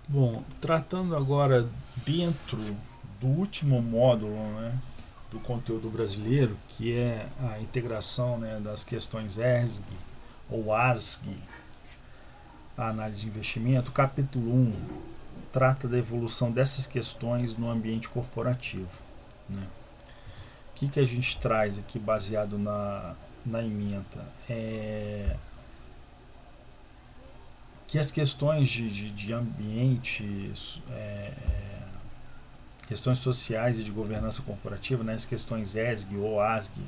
Bom, tratando agora dentro do último módulo, né, do conteúdo brasileiro, que é a integração, né, das questões ESG ou ASG, a análise de investimento, capítulo 1 trata da evolução dessas questões no ambiente corporativo. Né? Que a gente traz aqui baseado na ementa? Que as questões de ambiente, é, questões sociais e de governança corporativa, né, as questões ESG ou ASG,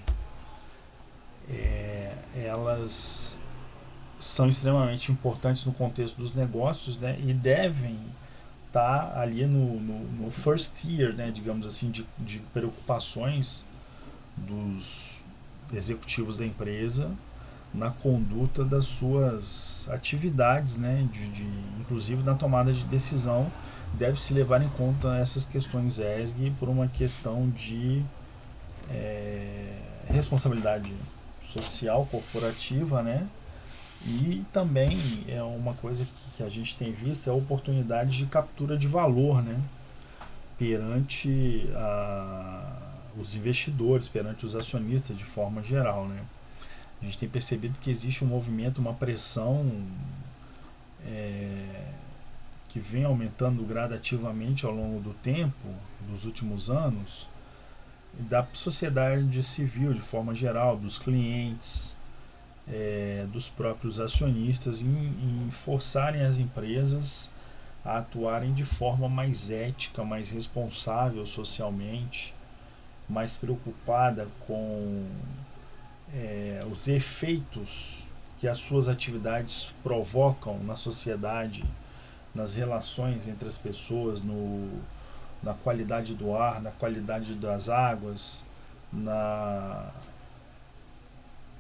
elas são extremamente importantes no contexto dos negócios, né, e devem estar ali no first tier, né, digamos assim, de preocupações dos executivos da empresa na conduta das suas atividades, né, inclusive na tomada de decisão, deve se levar em conta essas questões ESG por uma questão de responsabilidade social corporativa, né? E também é uma coisa que a gente tem visto é a oportunidade de captura de valor, né? Perante os investidores, perante os acionistas de forma geral, né? A gente tem percebido que existe um movimento, uma pressão é, que vem aumentando gradativamente ao longo do tempo, dos últimos anos, da sociedade civil de forma geral, dos clientes, dos próprios acionistas, em forçarem as empresas a atuarem de forma mais ética, mais responsável socialmente, mais preocupada com os efeitos que as suas atividades provocam na sociedade, nas relações entre as pessoas, na qualidade do ar, na qualidade das águas, na,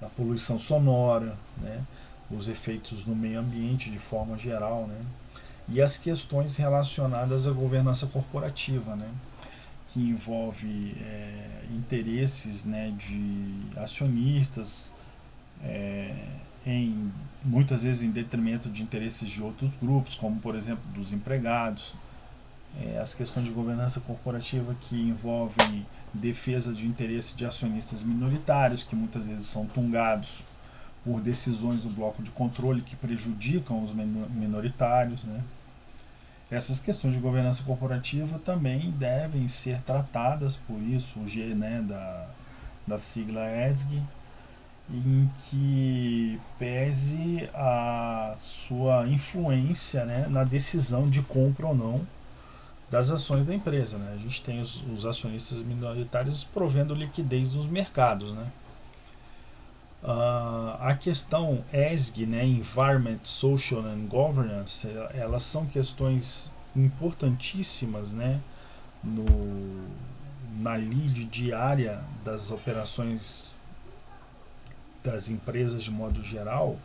na poluição sonora, né? Os efeitos no meio ambiente de forma geral, né? E as questões relacionadas à governança corporativa, né? Que envolve interesses, né, de acionistas, é, muitas vezes em detrimento de interesses de outros grupos, como por exemplo dos empregados, as questões de governança corporativa que envolvem defesa de interesse de acionistas minoritários, que muitas vezes são tungados por decisões do bloco de controle que prejudicam os minoritários. Né? Essas questões de governança corporativa também devem ser tratadas, por isso o G, né, da sigla ESG, em que pese a sua influência, né, na decisão de compra ou não das ações da empresa. Né? A gente tem os acionistas minoritários provendo liquidez nos mercados. Né? A questão ESG, né, Environment, Social and Governance, elas são questões importantíssimas, né, no, na lide diária das operações das empresas de modo geral,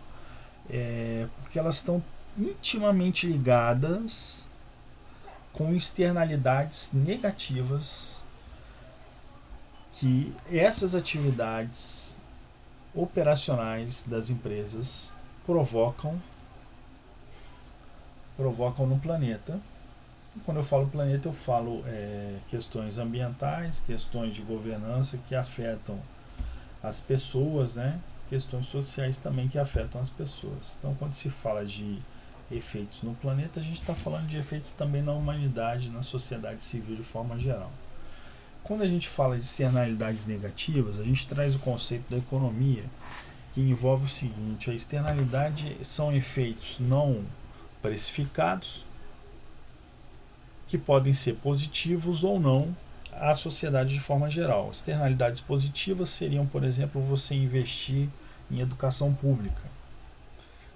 porque elas estão intimamente ligadas com externalidades negativas que essas atividades operacionais das empresas provocam no planeta. E quando eu falo planeta, eu falo questões ambientais, questões de governança que afetam as pessoas, né? Questões sociais também que afetam as pessoas. Então, quando se fala de efeitos no planeta, a gente está falando de efeitos também na humanidade, na sociedade civil de forma geral. Quando a gente fala de externalidades negativas, a gente traz o conceito da economia, que envolve o seguinte: a externalidade são efeitos não precificados, que podem ser positivos ou não à sociedade de forma geral. Externalidades positivas seriam, por exemplo, você investir em educação pública.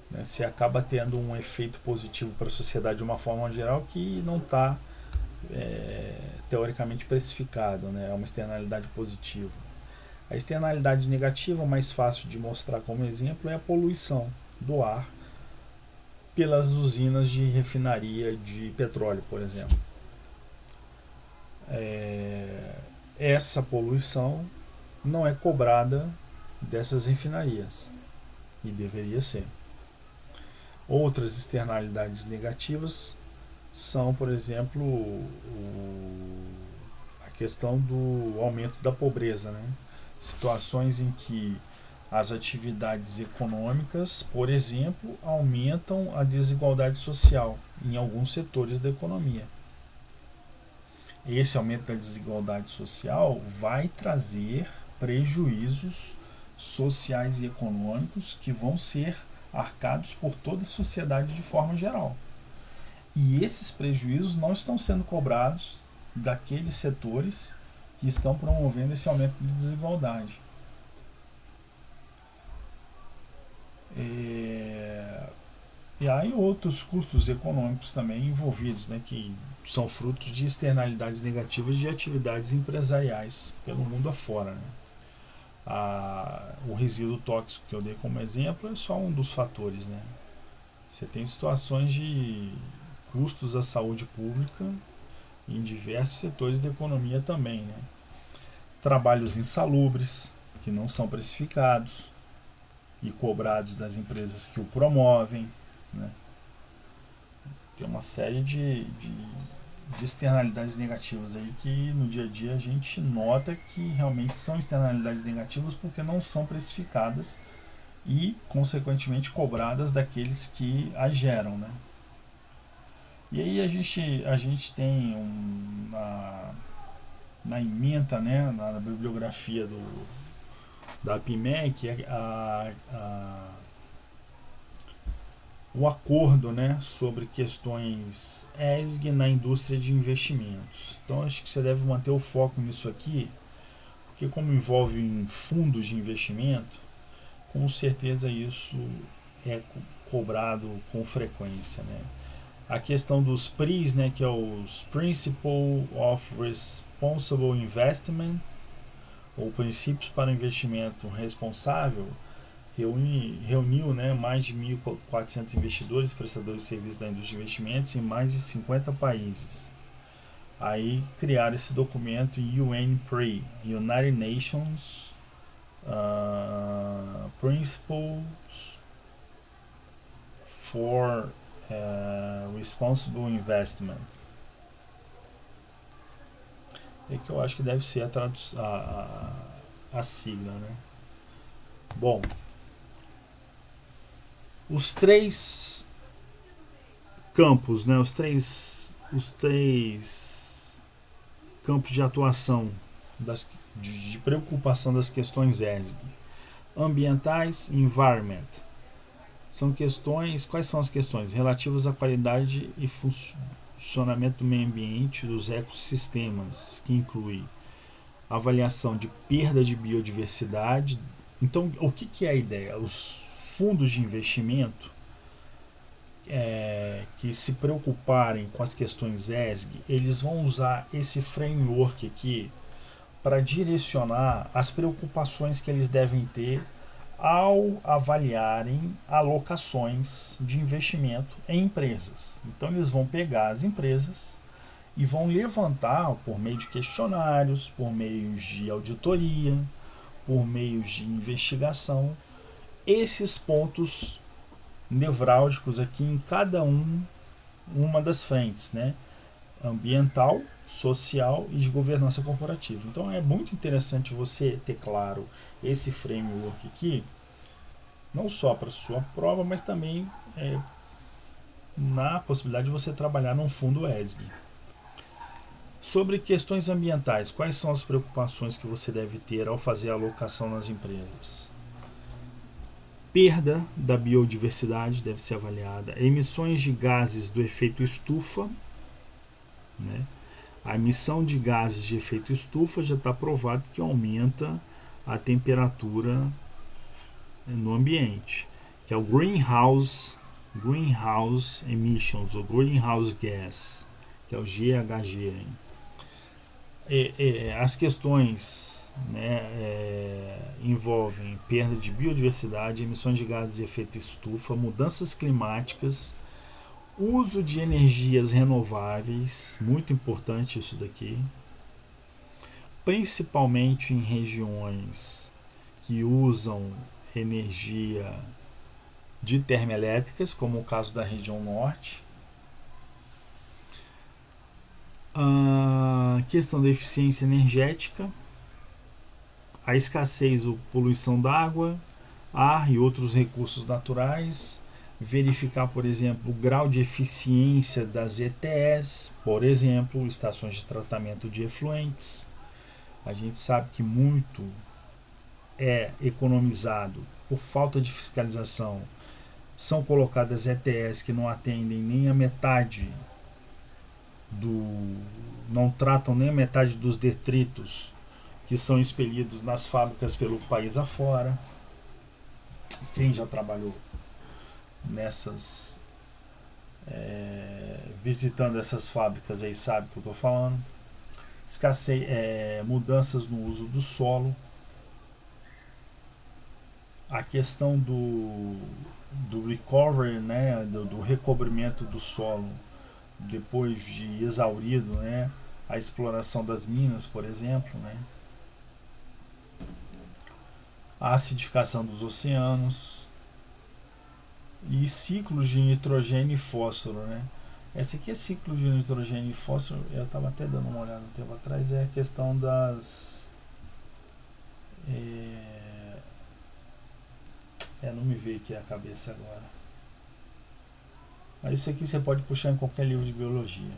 Né? Você acaba tendo um efeito positivo para a sociedade de uma forma geral que não está teoricamente precificado, né? É uma externalidade positiva. A externalidade negativa, mais fácil de mostrar como exemplo, é a poluição do ar pelas usinas de refinaria de petróleo, por exemplo. Essa poluição não é cobrada dessas refinarias e deveria ser. Outras externalidades negativas são, por exemplo, a questão do aumento da pobreza, né? Situações em que as atividades econômicas, por exemplo, aumentam a desigualdade social em alguns setores da economia. Esse aumento da desigualdade social vai trazer prejuízos sociais e econômicos que vão ser arcados por toda a sociedade de forma geral. E esses prejuízos não estão sendo cobrados daqueles setores que estão promovendo esse aumento de desigualdade. E há outros custos econômicos também envolvidos, né, que são frutos de externalidades negativas de atividades empresariais pelo mundo afora. Né? O resíduo tóxico que eu dei como exemplo é só um dos fatores. Né? Você tem situações de custos à saúde pública em diversos setores da economia também. Né? Trabalhos insalubres, que não são precificados e cobrados das empresas que o promovem. Né? Tem uma série de externalidades negativas aí que no dia a dia a gente nota que realmente são externalidades negativas porque não são precificadas e, consequentemente, cobradas daqueles que as geram. Né? E aí a gente tem na ementa, né, na bibliografia da PMEC, o acordo, né, sobre questões ESG na indústria de investimentos. Então acho que você deve manter o foco nisso aqui, porque como envolve em fundos de investimento, com certeza isso é cobrado com frequência. Né? A questão dos PRIs, né, que é os Principle of Responsible Investment, ou Princípios para o Investimento Responsável, reuniu, né, mais de 1.400 investidores e prestadores de serviços da indústria de investimentos em mais de 50 países. Aí criaram esse documento UNPRI, United Nations Principles for Responsible Investment. É que eu acho que deve ser a sigla, né? Bom, os três campos, né? Os três campos de atuação de preocupação das questões ESG. Ambientais, environment. São questões, quais são as questões? Relativas à qualidade e funcionamento do meio ambiente dos ecossistemas, que inclui avaliação de perda de biodiversidade. Então, o que é a ideia? Os fundos de investimento que se preocuparem com as questões ESG, eles vão usar esse framework aqui para direcionar as preocupações que eles devem ter ao avaliarem alocações de investimento em empresas. Então eles vão pegar as empresas e vão levantar, por meio de questionários, por meio de auditoria, por meio de investigação, esses pontos nevrálgicos aqui em cada uma das frentes, né? Ambiental, social e de governança corporativa. Então é muito interessante você ter claro esse framework aqui, não só para sua prova, mas também na possibilidade de você trabalhar num fundo ESG. Sobre questões ambientais, quais são as preocupações que você deve ter ao fazer a alocação nas empresas? Perda da biodiversidade deve ser avaliada, emissões de gases do efeito estufa, né? A emissão de gases de efeito estufa já está provado que aumenta a temperatura no ambiente, que é o greenhouse emissions, ou greenhouse gas, que é o GHG. As questões, né, envolvem perda de biodiversidade, emissões de gases de efeito estufa, mudanças climáticas, uso de energias renováveis, muito importante isso daqui, principalmente em regiões que usam energia de termoelétricas, como o caso da região norte. A questão da eficiência energética, a escassez ou poluição d'água, ar e outros recursos naturais, verificar, por exemplo, o grau de eficiência das ETS, por exemplo, estações de tratamento de efluentes. A gente sabe que muito é economizado por falta de fiscalização. São colocadas ETS que não atendem nem a metade não tratam nem a metade dos detritos que são expelidos nas fábricas pelo país afora. Quem já trabalhou nessas visitando essas fábricas aí sabe o que eu estou falando. Escassez, mudanças no uso do solo, a questão do recovery, né, do recobrimento do solo depois de exaurido, né, a exploração das minas, por exemplo, né, a acidificação dos oceanos e ciclos de nitrogênio e fósforo, né. Esse aqui é ciclo de nitrogênio e fósforo, eu estava até dando uma olhada um tempo atrás, é a questão das... não me veio aqui a cabeça agora. Mas isso aqui você pode puxar em qualquer livro de biologia.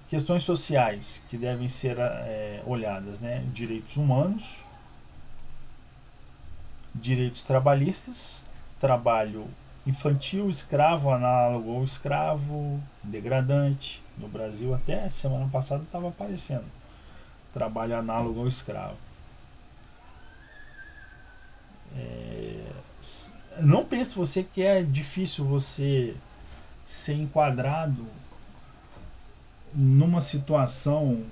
Questões sociais que devem ser olhadas, né? Direitos humanos, direitos trabalhistas, trabalho infantil, escravo, análogo ao escravo, degradante. No Brasil até semana passada estava aparecendo trabalho análogo ao escravo. Não pense você que é difícil você ser enquadrado numa situação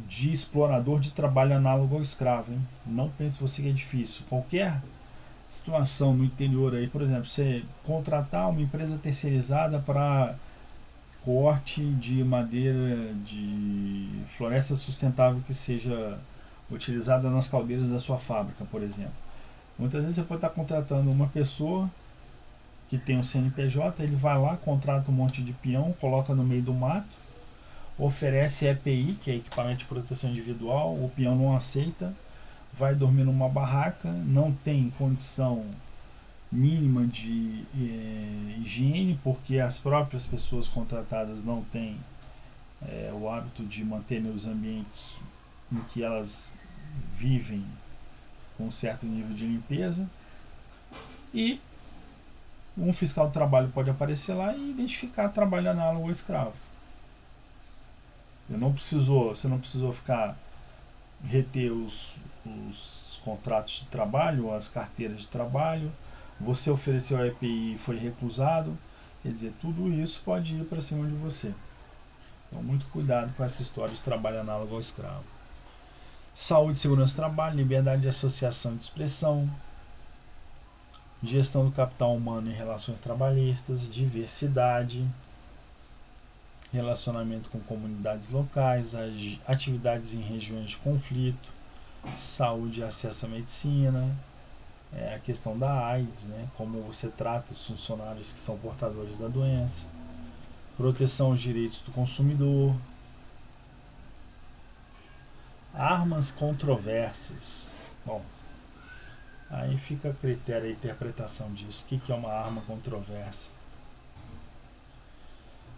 de explorador de trabalho análogo ao escravo, hein? Não pense você que é difícil. Qualquer situação no interior aí, por exemplo, você contratar uma empresa terceirizada para corte de madeira de floresta sustentável que seja utilizada nas caldeiras da sua fábrica, por exemplo. Muitas vezes você pode estar contratando uma pessoa que tem um CNPJ, ele vai lá, contrata um monte de peão, coloca no meio do mato, oferece EPI, que é equipamento de proteção individual, o peão não aceita, vai dormir numa barraca, não tem condição mínima de higiene, porque as próprias pessoas contratadas não têm o hábito de manter os ambientes em que elas vivem com um certo nível de limpeza, e um fiscal do trabalho pode aparecer lá e identificar trabalho análogo ao escravo. Você não precisou reter os contratos de trabalho, as carteiras de trabalho, você ofereceu a EPI e foi recusado, quer dizer, tudo isso pode ir para cima de você. Então, muito cuidado com essa história de trabalho análogo ao escravo. Saúde, segurança do trabalho, liberdade de associação e de expressão, gestão do capital humano e relações trabalhistas, diversidade, relacionamento com comunidades locais, atividades em regiões de conflito, saúde e acesso à medicina, a questão da AIDS, né, como você trata os funcionários que são portadores da doença, proteção aos direitos do consumidor, armas controversas. Bom, aí fica a critério e interpretação disso. O que é uma arma controversa?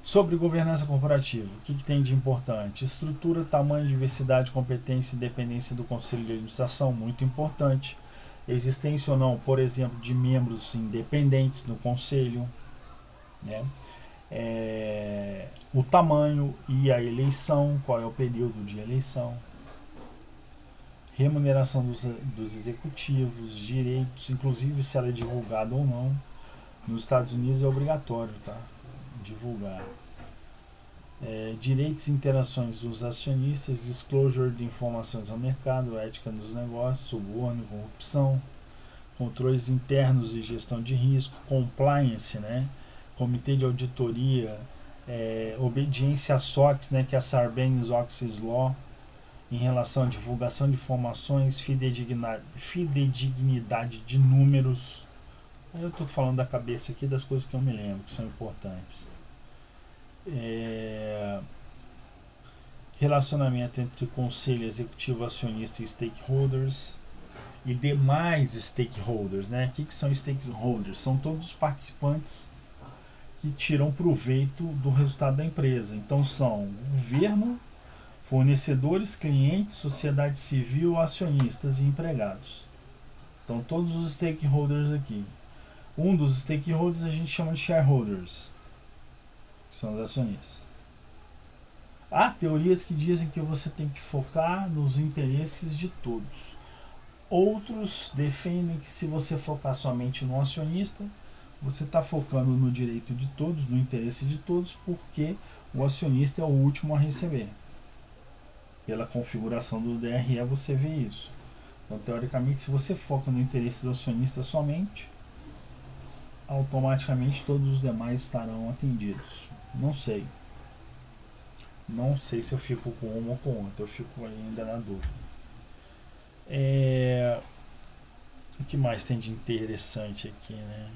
Sobre governança corporativa, o que tem de importante? Estrutura, tamanho, diversidade, competência e independência do conselho de administração, muito importante. Existência ou não, por exemplo, de membros independentes no conselho, né? O tamanho e a eleição, qual é o período de eleição, remuneração dos executivos, direitos, inclusive se ela é divulgada ou não. Nos Estados Unidos é obrigatório, tá? Divulgar. Direitos e interações dos acionistas, disclosure de informações ao mercado, ética nos negócios, suborno, corrupção, controles internos e gestão de risco, compliance, né? Comitê de auditoria, obediência à SOX, né? Que é a Sarbanes-Oxley Law, em relação à divulgação de informações, fidedignidade de números. Eu estou falando da cabeça aqui das coisas que eu me lembro, que são importantes. Relacionamento entre conselho executivo, acionista e stakeholders e demais stakeholders, né? O que são stakeholders? São todos os participantes que tiram proveito do resultado da empresa. Então são governo, fornecedores, clientes, sociedade civil, acionistas e empregados. Então todos os stakeholders aqui. Um dos stakeholders a gente chama de shareholders, que são os acionistas. Há teorias que dizem que você tem que focar nos interesses de todos. Outros defendem que se você focar somente no acionista, você está focando no direito de todos, no interesse de todos, porque o acionista é o último a receber. Pela configuração do DRE você vê isso. Então, teoricamente, se você foca no interesse do acionista somente, automaticamente todos os demais estarão atendidos. Não sei. Não sei se eu fico com uma ou com outra, eu fico ainda na dúvida. O que mais tem de interessante aqui, né?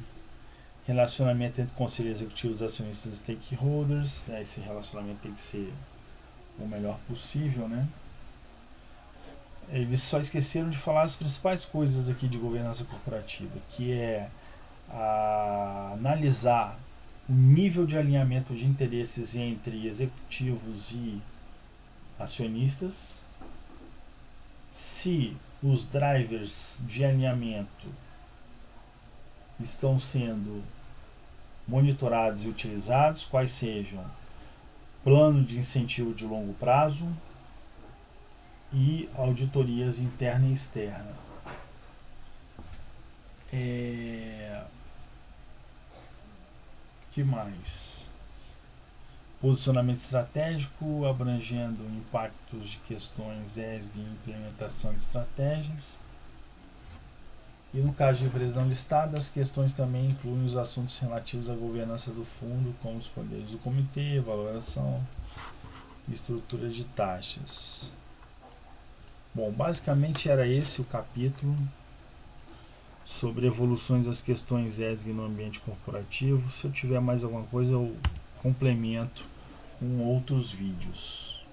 Relacionamento entre conselho executivo, acionistas e stakeholders. Esse relacionamento tem que ser o melhor possível, né? Eles só esqueceram de falar as principais coisas aqui de governança corporativa, que é analisar o nível de alinhamento de interesses entre executivos e acionistas, se os drivers de alinhamento estão sendo monitorados e utilizados, quais sejam plano de incentivo de longo prazo e auditorias interna e externa. Que mais? Posicionamento estratégico, abrangendo impactos de questões ESG e implementação de estratégias. E no caso de empresas não listadas, as questões também incluem os assuntos relativos à governança do fundo, como os poderes do comitê, valoração e estrutura de taxas. Bom, basicamente era esse o capítulo sobre evoluções das questões ESG no ambiente corporativo. Se eu tiver mais alguma coisa, eu complemento com outros vídeos.